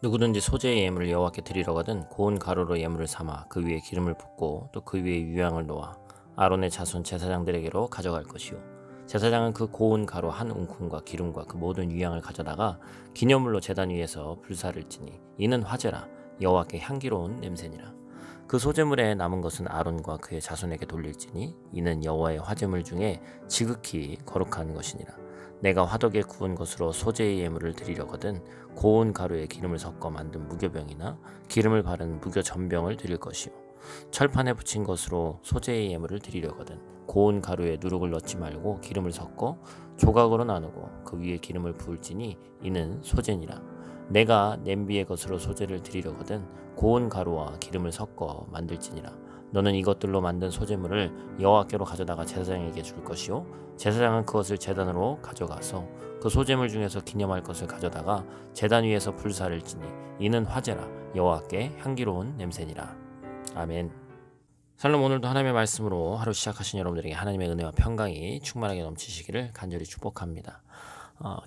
누구든지 소재의 예물을 여호와께 드리려거든 고운 가루로 예물을 삼아 그 위에 기름을 붓고 또 그 위에 유향을 놓아 아론의 자손 제사장들에게로 가져갈 것이요 제사장은 그 고운 가루 한 웅큼과 기름과 그 모든 유향을 가져다가 기념물로 제단 위에서 불사를 지니 이는 화제라 여호와께 향기로운 냄새니라. 그 소재물에 남은 것은 아론과 그의 자손에게 돌릴지니 이는 여호와의 화제물 중에 지극히 거룩한 것이니라. 내가 화덕에 구운 것으로 소재의 예물을 드리려거든 고운 가루에 기름을 섞어 만든 무교병이나 기름을 바른 무교전병을 드릴 것이요 철판에 붙인 것으로 소재의 예물을 드리려거든 고운 가루에 누룩을 넣지 말고 기름을 섞어 조각으로 나누고 그 위에 기름을 부을지니 이는 소재니라. 내가 냄비의 것으로 소재를 드리려거든 고운 가루와 기름을 섞어 만들지니라. 너는 이것들로 만든 소재물을 여호와께로 가져다가 제사장에게 줄 것이요 제사장은 그것을 제단으로 가져가서 그 소재물 중에서 기념할 것을 가져다가 제단 위에서 불사를 지니 이는 화제라 여호와께 향기로운 냄새니라. 아멘. 샬롬. 오늘도 하나님의 말씀으로 하루 시작하신 여러분들에게 하나님의 은혜와 평강이 충만하게 넘치시기를 간절히 축복합니다.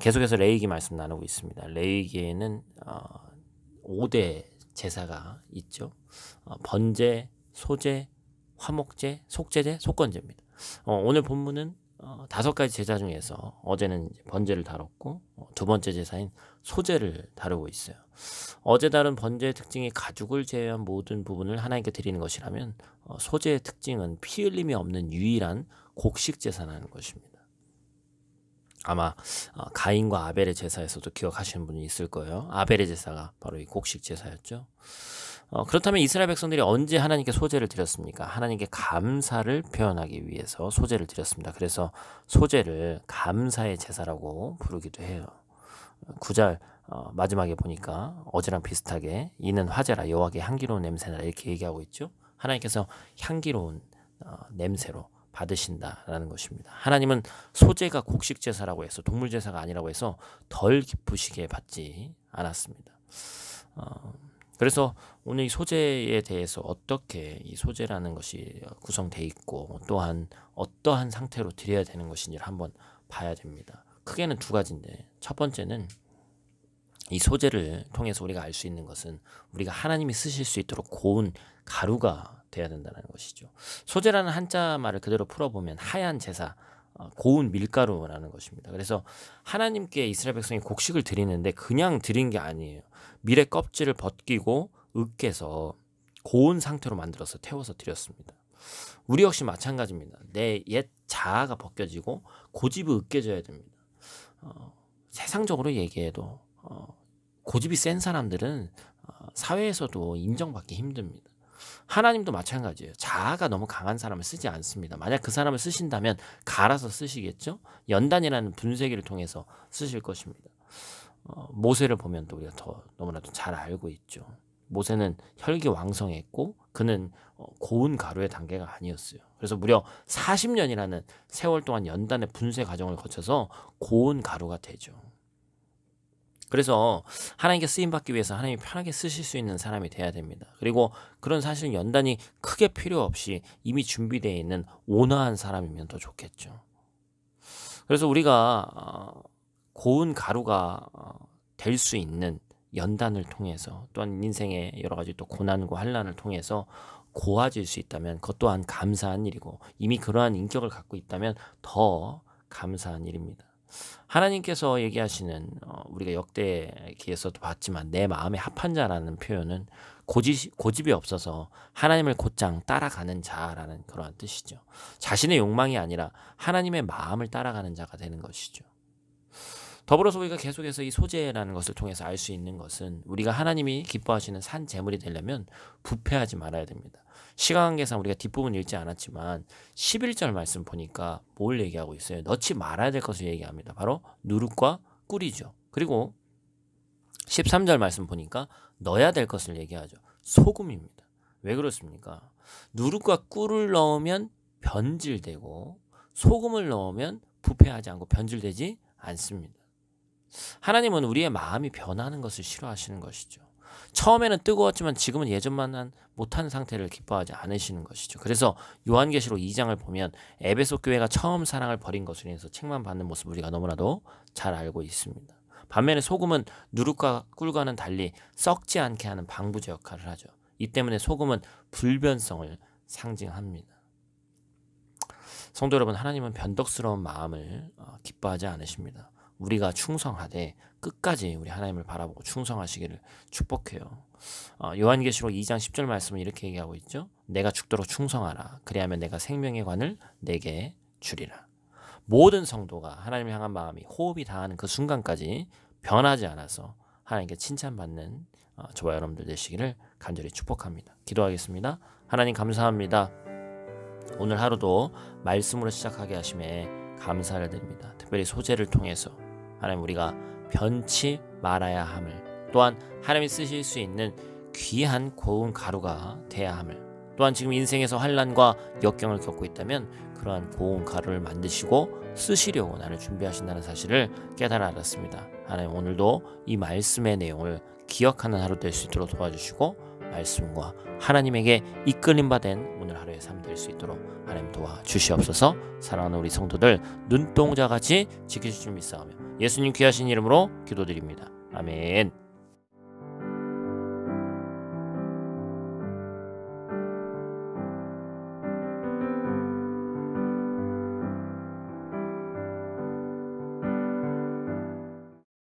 계속해서 레위기 말씀 나누고 있습니다. 레위기에는 5대 제사가 있죠. 번제, 소제, 화목제, 속제제, 속건제입니다. 오늘 본문은 5가지 제사 중에서 어제는 번제를 다뤘고 두 번째 제사인 소제를 다루고 있어요. 어제 다룬 번제의 특징이 가죽을 제외한 모든 부분을 하나님께 드리는 것이라면 소제의 특징은 피 흘림이 없는 유일한 곡식 제사라는 것입니다. 아마 가인과 아벨의 제사에서도 기억하시는 분이 있을 거예요. 아벨의 제사가 바로 이 곡식 제사였죠. 그렇다면 이스라엘 백성들이 언제 하나님께 소제를 드렸습니까? 하나님께 감사를 표현하기 위해서 소제를 드렸습니다. 그래서 소제를 감사의 제사라고 부르기도 해요. 9절 마지막에 보니까 어제랑 비슷하게 이는 화제라 여호와께 향기로운 냄새나 이렇게 얘기하고 있죠. 하나님께서 향기로운 냄새로 받으신다라는 것입니다. 하나님은 소제가 곡식 제사라고 해서 동물 제사가 아니라고 해서 덜 기쁘시게 받지 않았습니다. 그래서 오늘 이 소제에 대해서 어떻게 이 소제라는 것이 구성되어 있고 또한 어떠한 상태로 드려야 되는 것인지를 한번 봐야 됩니다. 크게는 2가지인데 첫 번째는 이 소제를 통해서 우리가 알 수 있는 것은 우리가 하나님이 쓰실 수 있도록 고운 가루가 돼야 된다는 것이죠. 소제라는 한자 말을 그대로 풀어보면 하얀 제사, 고운 밀가루라는 것입니다. 그래서 하나님께 이스라엘 백성이 곡식을 드리는데 그냥 드린 게 아니에요. 밀의 껍질을 벗기고 으깨서 고운 상태로 만들어서 태워서 드렸습니다. 우리 역시 마찬가지입니다. 내 옛 자아가 벗겨지고 고집이 으깨져야 됩니다. 세상적으로 얘기해도 고집이 센 사람들은 사회에서도 인정받기 힘듭니다. 하나님도 마찬가지예요. 자아가 너무 강한 사람을 쓰지 않습니다. 만약 그 사람을 쓰신다면 갈아서 쓰시겠죠. 연단이라는 분쇄기를 통해서 쓰실 것입니다. 모세를 보면 또 우리가 더 너무나도 잘 알고 있죠. 모세는 혈기왕성했고 그는 고운 가루의 단계가 아니었어요. 그래서 무려 40년이라는 세월 동안 연단의 분쇄 과정을 거쳐서 고운 가루가 되죠. 그래서 하나님께 쓰임받기 위해서 하나님이 편하게 쓰실 수 있는 사람이 돼야 됩니다. 그리고 그런 사실 연단이 크게 필요 없이 이미 준비되어 있는 온화한 사람이면 더 좋겠죠. 그래서 우리가 고운 가루가 될 수 있는 연단을 통해서 또한 인생의 여러 가지 또 고난과 환난을 통해서 고와질 수 있다면 그것 또한 감사한 일이고 이미 그러한 인격을 갖고 있다면 더 감사한 일입니다. 하나님께서 얘기하시는 우리가 역대기에서도 봤지만 내 마음에 합한 자라는 표현은 고집이 없어서 하나님을 곧장 따라가는 자라는 그러한 뜻이죠. 자신의 욕망이 아니라 하나님의 마음을 따라가는 자가 되는 것이죠. 더불어서 우리가 계속해서 이 소제라는 것을 통해서 알 수 있는 것은 우리가 하나님이 기뻐하시는 산 제물이 되려면 부패하지 말아야 됩니다. 시간 관계상 우리가 뒷부분 읽지 않았지만 11절 말씀 보니까 뭘 얘기하고 있어요? 넣지 말아야 될 것을 얘기합니다. 바로 누룩과 꿀이죠. 그리고 13절 말씀 보니까 넣어야 될 것을 얘기하죠. 소금입니다. 왜 그렇습니까? 누룩과 꿀을 넣으면 변질되고 소금을 넣으면 부패하지 않고 변질되지 않습니다. 하나님은 우리의 마음이 변하는 것을 싫어하시는 것이죠. 처음에는 뜨거웠지만 지금은 예전만 못한 상태를 기뻐하지 않으시는 것이죠. 그래서 요한계시록 2장을 보면 에베소 교회가 처음 사랑을 버린 것으로 인해서 책망받는 모습을 우리가 너무나도 잘 알고 있습니다. 반면에 소금은 누룩과 꿀과는 달리 썩지 않게 하는 방부제 역할을 하죠. 이 때문에 소금은 불변성을 상징합니다. 성도 여러분, 하나님은 변덕스러운 마음을 기뻐하지 않으십니다. 우리가 충성하되 끝까지 우리 하나님을 바라보고 충성하시기를 축복해요. 요한계시록 2장 10절 말씀은 이렇게 얘기하고 있죠. 내가 죽도록 충성하라. 그리하면 내가 생명의 관을 내게 주리라. 모든 성도가 하나님을 향한 마음이 호흡이 닿는 그 순간까지 변하지 않아서 하나님께 칭찬받는 저와 여러분들 되시기를 간절히 축복합니다. 기도하겠습니다. 하나님 감사합니다. 오늘 하루도 말씀으로 시작하게 하심에 감사를 드립니다. 특별히 소재를 통해서 하나님 우리가 변치 말아야 함을, 또한 하나님이 쓰실 수 있는 귀한 고운 가루가 돼야 함을, 또한 지금 인생에서 환난과 역경을 겪고 있다면 그러한 고운 가루를 만드시고 쓰시려고 나를 준비하신다는 사실을 깨달아 알았습니다. 하나님 오늘도 이 말씀의 내용을 기억하는 하루 될 수 있도록 도와주시고 말씀과 하나님에게 이끌림 받은 오늘 하루의 삶 될 수 있도록 하나님 도와주시옵소서. 사랑하는 우리 성도들 눈동자같이 지키실 줄 믿사오며 예수님 귀하신 이름으로 기도드립니다. 아멘.